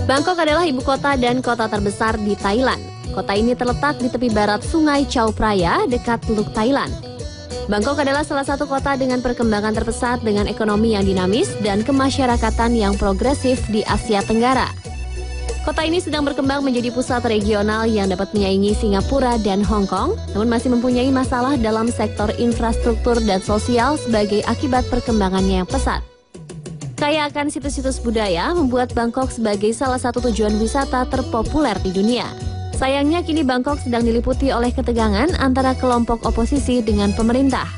Bangkok adalah ibu kota dan kota terbesar di Thailand. Kota ini terletak di tepi barat Sungai Chao Phraya, dekat Teluk Thailand. Bangkok adalah salah satu kota dengan perkembangan terpesat dengan ekonomi yang dinamis dan kemasyarakatan yang progresif di Asia Tenggara. Kota ini sedang berkembang menjadi pusat regional yang dapat menyaingi Singapura dan Hong Kong, namun masih mempunyai masalah dalam sektor infrastruktur dan sosial sebagai akibat perkembangannya yang pesat. Kaya akan situs-situs budaya membuat Bangkok sebagai salah satu tujuan wisata terpopuler di dunia. Sayangnya kini Bangkok sedang diliputi oleh ketegangan antara kelompok oposisi dengan pemerintah.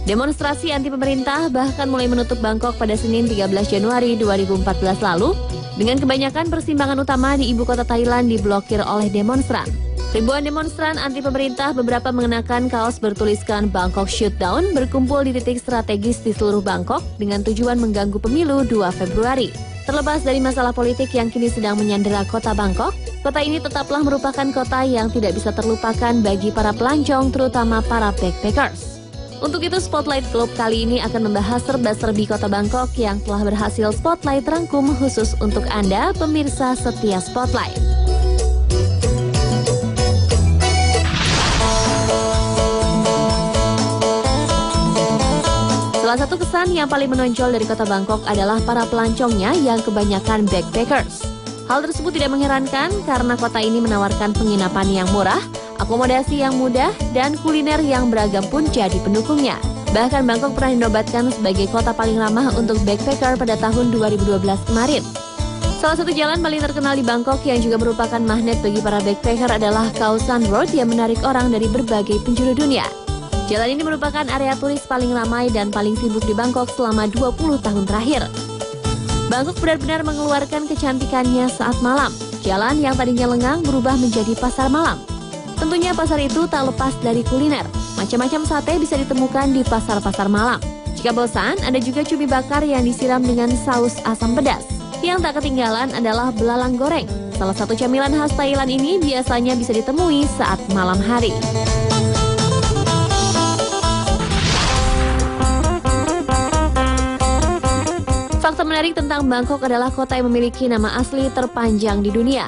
Demonstrasi anti pemerintah bahkan mulai menutup Bangkok pada Senin 13 Januari 2014 lalu, dengan kebanyakan persimpangan utama di ibu kota Thailand diblokir oleh demonstran. Ribuan demonstran anti pemerintah beberapa mengenakan kaos bertuliskan Bangkok Shutdown berkumpul di titik strategis di seluruh Bangkok dengan tujuan mengganggu pemilu 2 Februari. Terlepas dari masalah politik yang kini sedang menyandera kota Bangkok, kota ini tetaplah merupakan kota yang tidak bisa terlupakan bagi para pelancong, terutama para backpackers. Untuk itu, Spotlight Globe kali ini akan membahas serba-serbi kota Bangkok yang telah berhasil Spotlight rangkum khusus untuk Anda, pemirsa setia Spotlight. Salah satu kesan yang paling menonjol dari kota Bangkok adalah para pelancongnya yang kebanyakan backpackers. Hal tersebut tidak mengherankan karena kota ini menawarkan penginapan yang murah, akomodasi yang mudah, dan kuliner yang beragam pun jadi pendukungnya. Bahkan Bangkok pernah dinobatkan sebagai kota paling ramah untuk backpacker pada tahun 2012 kemarin. Salah satu jalan paling terkenal di Bangkok yang juga merupakan magnet bagi para backpacker adalah Khao San Road yang menarik orang dari berbagai penjuru dunia. Jalan ini merupakan area turis paling ramai dan paling sibuk di Bangkok selama 20 tahun terakhir. Bangkok benar-benar mengeluarkan kecantikannya saat malam. Jalan yang tadinya lengang berubah menjadi pasar malam. Tentunya pasar itu tak lepas dari kuliner. Macam-macam sate bisa ditemukan di pasar-pasar malam. Jika bosan, ada juga cumi bakar yang disiram dengan saus asam pedas. Yang tak ketinggalan adalah belalang goreng. Salah satu camilan khas Thailand ini biasanya bisa ditemui saat malam hari. Fakta menarik tentang Bangkok adalah kota yang memiliki nama asli terpanjang di dunia.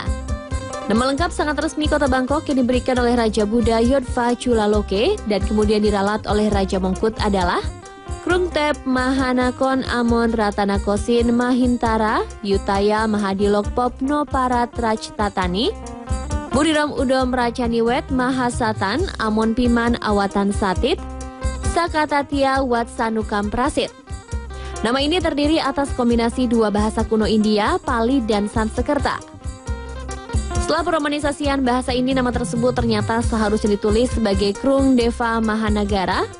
Nama lengkap sangat resmi kota Bangkok yang diberikan oleh Raja Buddha Yodfa Chulalongkorn dan kemudian diralat oleh Raja Mongkut adalah Krungthep Mahanakon Amon Ratanakosin Mahintara Yutaya Mahadilokpop No Parat Rajtatani Buriram Udom Rachaniwet Mahasatan Amon Piman Awatan Satit Sakatatia Watsanukam Prasit. Nama ini terdiri atas kombinasi dua bahasa kuno India, Pali dan Sanskerta. Setelah peromanisasian bahasa ini, nama tersebut ternyata seharusnya ditulis sebagai Krung Deva Mahanagara,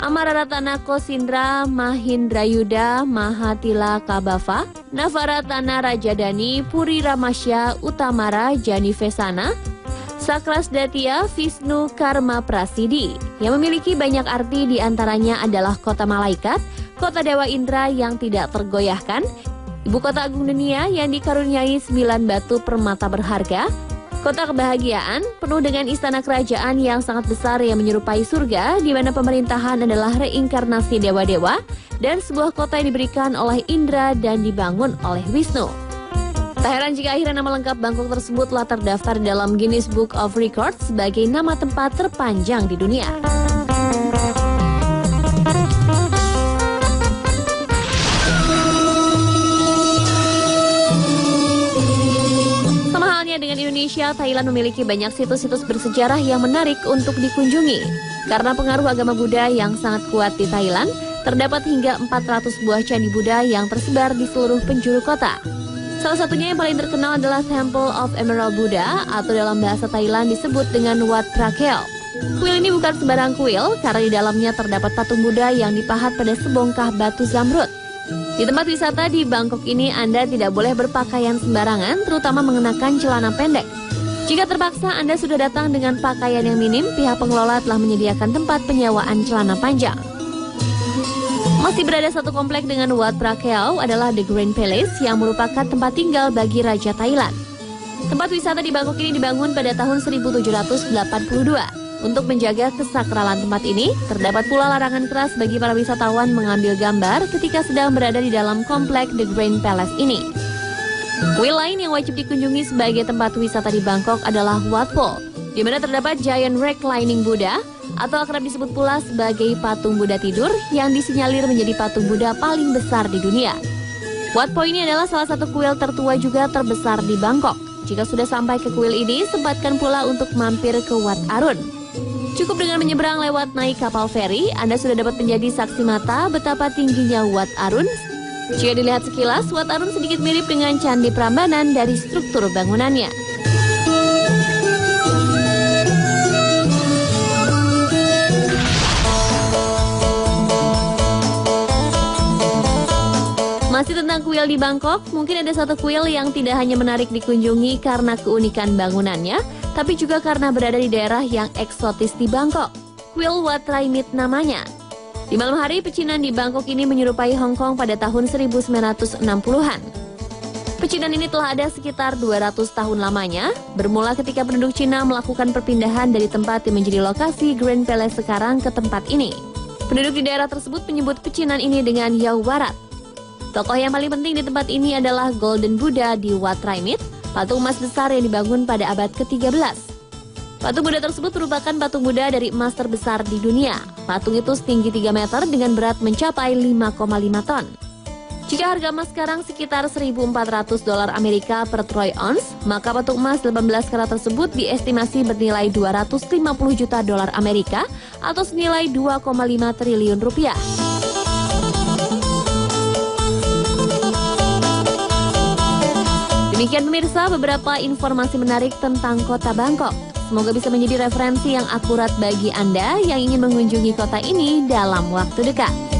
Amararatana Kosindra Mahindrayuda Mahatila Kabava, Navaratana Rajadani Puri Ramasya Utamara Janivesana, Sakrasdatia Visnu Karma Prasidi, yang memiliki banyak arti diantaranya adalah kota malaikat, kota Dewa Indra yang tidak tergoyahkan, ibu kota agung dunia yang dikaruniai 9 batu permata berharga, kota kebahagiaan penuh dengan istana kerajaan yang sangat besar yang menyerupai surga di mana pemerintahan adalah reinkarnasi dewa-dewa, dan sebuah kota yang diberikan oleh Indra dan dibangun oleh Wisnu. Tak heran jika akhirnya nama lengkap Bangkok tersebut telah terdaftar dalam Guinness Book of Records sebagai nama tempat terpanjang di dunia. Dengan Indonesia, Thailand memiliki banyak situs-situs bersejarah yang menarik untuk dikunjungi. Karena pengaruh agama Buddha yang sangat kuat di Thailand, terdapat hingga 400 buah candi Buddha yang tersebar di seluruh penjuru kota. Salah satunya yang paling terkenal adalah Temple of Emerald Buddha atau dalam bahasa Thailand disebut dengan Wat Phra Kaew. Kuil ini bukan sembarang kuil karena di dalamnya terdapat patung Buddha yang dipahat pada sebongkah batu zamrud. Di tempat wisata di Bangkok ini Anda tidak boleh berpakaian sembarangan, terutama mengenakan celana pendek. Jika terpaksa Anda sudah datang dengan pakaian yang minim, pihak pengelola telah menyediakan tempat penyewaan celana panjang. Masih berada satu komplek dengan Wat Phra Kaew adalah The Grand Palace yang merupakan tempat tinggal bagi Raja Thailand. Tempat wisata di Bangkok ini dibangun pada tahun 1782. Untuk menjaga kesakralan tempat ini, terdapat pula larangan keras bagi para wisatawan mengambil gambar ketika sedang berada di dalam komplek The Grand Palace ini. Kuil lain yang wajib dikunjungi sebagai tempat wisata di Bangkok adalah Wat Po, di mana terdapat giant reclining Buddha atau akrab disebut pula sebagai patung Buddha tidur yang disinyalir menjadi patung Buddha paling besar di dunia. Wat Po ini adalah salah satu kuil tertua juga terbesar di Bangkok. Jika sudah sampai ke kuil ini, sempatkan pula untuk mampir ke Wat Arun. Cukup dengan menyeberang lewat naik kapal feri, Anda sudah dapat menjadi saksi mata betapa tingginya Wat Arun. Jika dilihat sekilas, Wat Arun sedikit mirip dengan Candi Prambanan dari struktur bangunannya. Masih tentang kuil di Bangkok, mungkin ada satu kuil yang tidak hanya menarik dikunjungi karena keunikan bangunannya, tapi juga karena berada di daerah yang eksotis di Bangkok. Kuil Wat Raimit namanya. Di malam hari, pecinan di Bangkok ini menyerupai Hong Kong pada tahun 1960-an. Pecinan ini telah ada sekitar 200 tahun lamanya, bermula ketika penduduk Cina melakukan perpindahan dari tempat yang menjadi lokasi Grand Palace sekarang ke tempat ini. Penduduk di daerah tersebut menyebut pecinan ini dengan Yau Barat. Tokoh yang paling penting di tempat ini adalah Golden Buddha di Wat Raimit, patung emas besar yang dibangun pada abad ke-13. Patung Buddha tersebut merupakan patung Buddha dari emas terbesar di dunia. Patung itu setinggi 3 meter dengan berat mencapai 5,5 ton. Jika harga emas sekarang sekitar $1.400 Amerika per troy ounce, maka patung emas 18 karat tersebut diestimasi bernilai $250 juta Amerika atau senilai 2,5 triliun rupiah. Demikian pemirsa beberapa informasi menarik tentang kota Bangkok. Semoga bisa menjadi referensi yang akurat bagi Anda yang ingin mengunjungi kota ini dalam waktu dekat.